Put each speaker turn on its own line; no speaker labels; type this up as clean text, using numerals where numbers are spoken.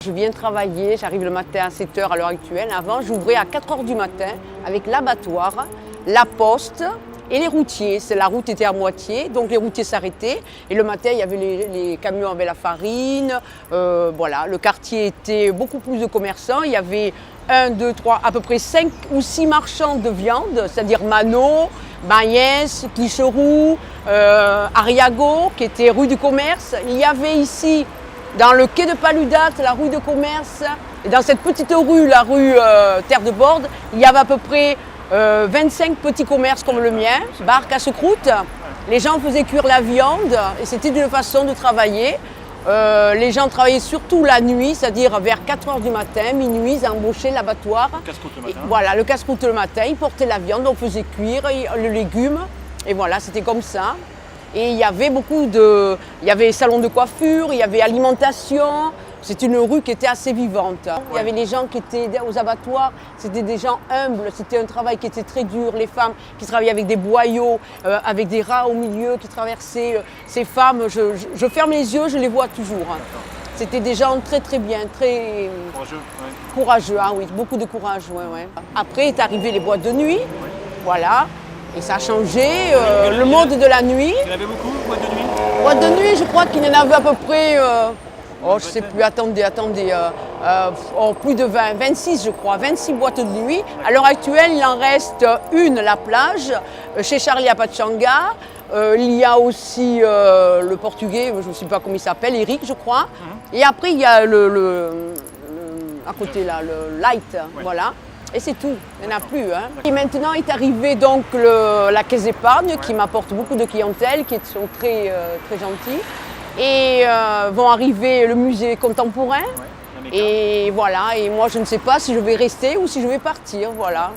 Je viens travailler, j'arrive le matin à 7 h à l'heure actuelle. Avant, j'ouvrais à 4 h du matin avec l'abattoir, la poste et les routiers. La route était à moitié, donc les routiers s'arrêtaient. Et le matin, il y avait les camions avec la farine. Voilà, le quartier était beaucoup plus de commerçants. Il y avait 1, 2, 3, à peu près 5 ou 6 marchands de viande, c'est-à-dire Manot, Maïs, Clicheroux, Ariago, qui était rue du Commerce. Il y avait ici, dans le quai de Paludat, la rue de Commerce, et dans cette petite rue, la rue Terre de Borde, il y avait à peu près 25 petits commerces comme le mien, bar casse-croûte. Les gens faisaient cuire la viande et c'était une façon de travailler. Les gens travaillaient surtout la nuit, c'est-à-dire vers 4 h du matin, minuit, ils embauchaient l'abattoir.
Casse-croûte le matin.
Voilà, le casse-croûte le matin, ils portaient la viande, on faisait cuire le légume. Et voilà, c'était comme ça. Et il y avait il y avait salon de coiffure, il y avait alimentation. C'est une rue qui était assez vivante. Il y avait les gens qui étaient aux abattoirs, c'était des gens humbles, c'était un travail qui était très dur. Les femmes qui travaillaient avec des boyaux, avec des rats au milieu qui traversaient. Ces femmes, je ferme les yeux, je les vois toujours. C'était des gens très très bien, très
Courageux.
courageux. Ah oui, beaucoup de courage. Ouais. Après est arrivé les boîtes de nuit, voilà, et ça a changé le monde de la nuit.
Il y en avait beaucoup, boîte de nuit?
Boîtes de nuit, je crois qu'il y en avait à peu près. Je ne sais plus, attendez, plus de 20, 26 je crois, 26 boîtes de nuit. À l'heure actuelle, il en reste une, la plage, chez Charlie à Pachanga. Il y a aussi le portugais, je ne sais pas comment il s'appelle, Eric je crois. Et après il y a à côté là, le light, voilà. Et c'est tout, il n'y en a plus. Et maintenant est arrivé donc la caisse d'épargne qui m'apporte beaucoup de clientèle, qui sont très, très gentils. Et vont arriver le musée contemporain. Et voilà, et moi je ne sais pas si je vais rester ou si je vais partir, voilà.